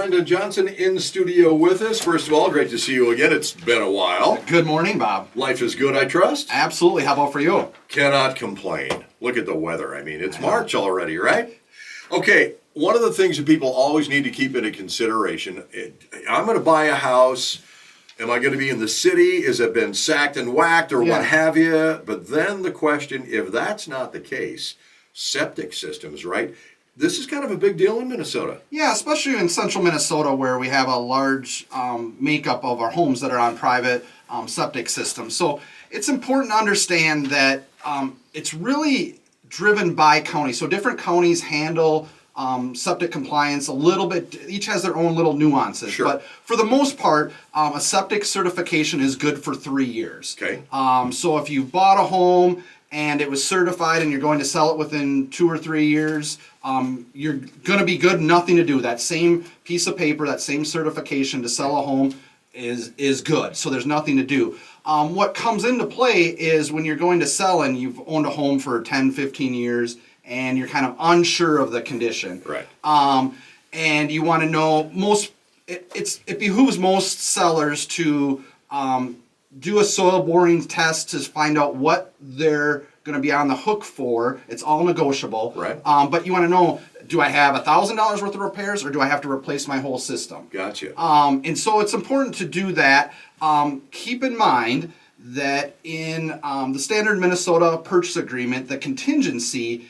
Brendan Johnson in studio with us. First of all, great to see you again. It's been a while. Good morning, Bob. Life is good, I trust? Absolutely. How about for you? Cannot complain. Look at the weather. I mean, it's March already, right? Okay, one of the things that people always need to keep into consideration, I'm going to buy a house. Am I going to be in the city? Has it been sacked and whacked or what have you? But then the question, if that's not the case, septic systems, right? This is kind of a big deal in Minnesota. Yeah, especially in central Minnesota where we have a large makeup of our homes that are on private septic systems. So it's important to understand that it's really driven by county. So different counties handle septic compliance a little bit, each has their own little nuances. Sure. But for the most part, a septic certification is good for 3 years. Okay. So if you bought a home and it was certified and you're going to sell it within 2 or 3 years, you're going to be good, nothing to do. That same piece of paper, that same certification to sell a home is good. So there's nothing to do. What comes into play is when you're going to sell and you've owned a home for 10, 15 years and you're kind of unsure of the condition. Right. And you want to know, it behooves most sellers to do a soil boring test to find out what they're going to be on the hook for. It's all negotiable. Right. But you want to know, do I have $1,000 worth of repairs or do I have to replace my whole system? Gotcha. And so it's important to do that. Keep in mind that in the standard Minnesota purchase agreement, the contingency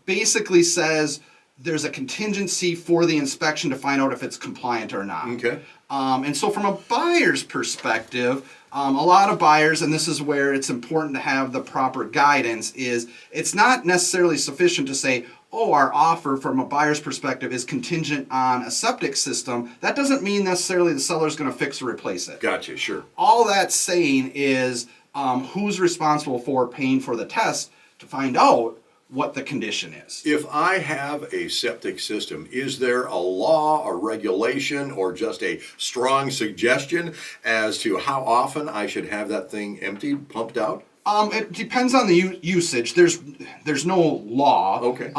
basically says there's a contingency for the inspection to find out if it's compliant or not. Okay. And so from a buyer's perspective, a lot of buyers, and this is where it's important to have the proper guidance, is it's not necessarily sufficient to say, oh, our offer from a buyer's perspective is contingent on a septic system. That doesn't mean necessarily the seller's going to fix or replace it. Gotcha, sure. All that's saying is who's responsible for paying for the test to find out what the condition is. If I have a septic system, is there a law, a regulation, or just a strong suggestion as to how often I should have that thing emptied, pumped out? It depends on the usage. There's no law. Okay.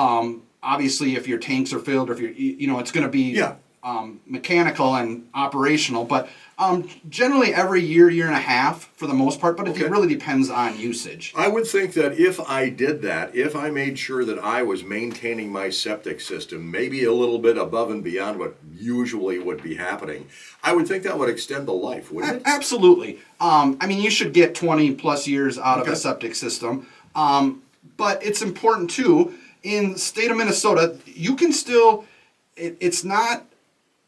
Obviously, if your tanks are filled, or if it's going to be mechanical and operational. But generally, every year and a half for the most part. But it really depends on usage. I would think that if I did that, if I made sure that I was maintaining my septic system, maybe a little bit above and beyond what usually would be happening, I would think that would extend the life, wouldn't it? Absolutely. I mean, you should get 20 plus years out of a septic system. But it's important too, in the state of Minnesota, you can still,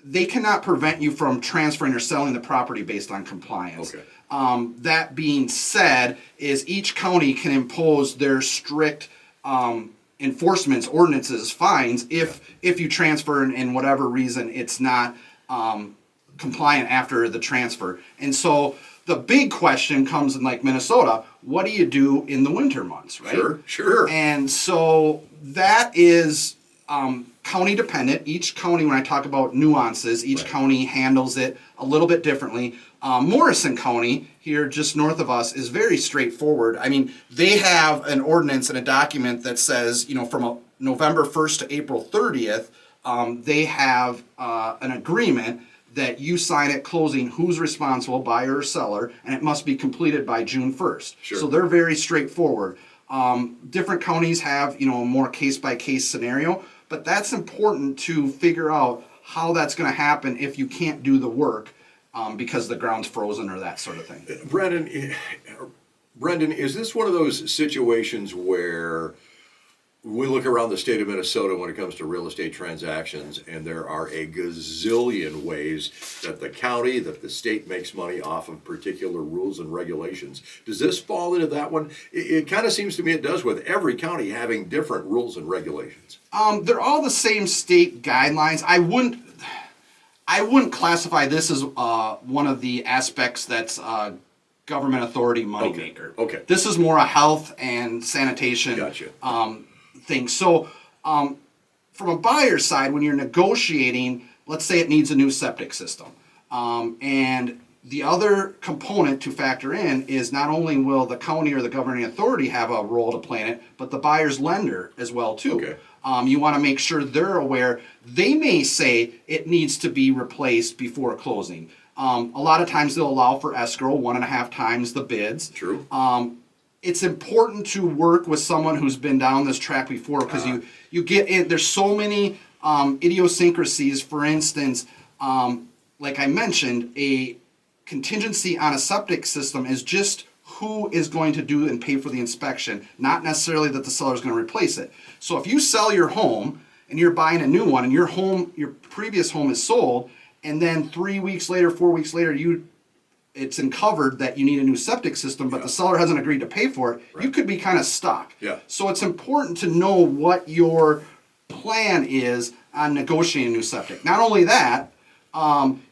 they cannot prevent you from transferring or selling the property based on compliance. Okay. That being said, is each county can impose their strict enforcements, ordinances, fines if you transfer and in whatever reason it's not compliant after the transfer. And so the big question comes in like Minnesota, what do you do in the winter months, right? Sure. And so that is county dependent. Each county, when I talk about nuances, each county handles it a little bit differently. Morrison County, here just north of us, is very straightforward. I mean, they have an ordinance and a document that says, from November 1st to April 30th, they have an agreement that you sign at closing who's responsible, buyer or seller, and it must be completed by June 1st. Sure. So they're very straightforward. Different counties have, a more case-by-case scenario, but that's important to figure out how that's going to happen if you can't do the work because the ground's frozen or that sort of thing. Brendan, is this one of those situations where we look around the state of Minnesota when it comes to real estate transactions, and there are a gazillion ways that the county, that the state makes money off of particular rules and regulations? Does this fall into that one? It kind of seems to me it does, with every county having different rules and regulations. They're all the same state guidelines. I wouldn't classify this as one of the aspects that's government authority moneymaker. Okay. This is more a health and sanitation thing. So from a buyer's side, when you're negotiating, let's say it needs a new septic system. And the other component to factor in is not only will the county or the governing authority have a role to play in it, but the buyer's lender as well too. Okay. You want to make sure they're aware. They may say it needs to be replaced before closing. A lot of times they'll allow for escrow 1.5 times the bids. True. It's important to work with someone who's been down this track before, because you get in. There's so many idiosyncrasies. For instance, like I mentioned, a contingency on a septic system is just who is going to do and pay for the inspection, not necessarily that the seller is going to replace it. So if you sell your home and you're buying a new one, and your previous home is sold, and then 3 weeks later, 4 weeks later, it's uncovered that you need a new septic system, but the seller hasn't agreed to pay for it, you could be kind of stuck. Yeah. So it's important to know what your plan is on negotiating a new septic. Not only that,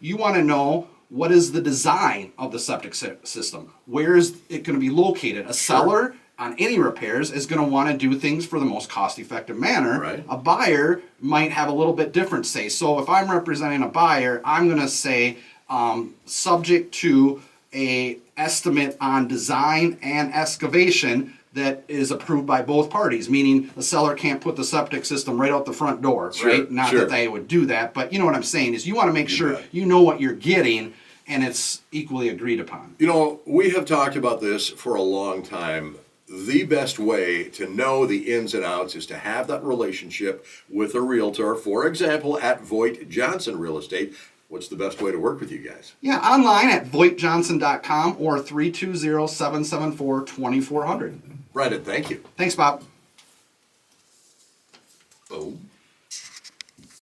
you want to know what is the design of the septic system. Where is it going to be located? A seller on any repairs is going to want to do things for the most cost-effective manner. Right. A buyer might have a little bit different say. So if I'm representing a buyer, I'm going to say, subject to a estimate on design and excavation that is approved by both parties, meaning the seller can't put the septic system right out the front door, right? Not that they would do that, but you know what I'm saying is you want to make sure you know what you're getting and it's equally agreed upon. You know, we have talked about this for a long time. The best way to know the ins and outs is to have that relationship with a realtor. For example, at VoigtJohnson Real Estate. What's the best way to work with you guys? Yeah, online at VoigtJohnson.com or 320-774-2400. Brandon, thank you. Thanks, Bob.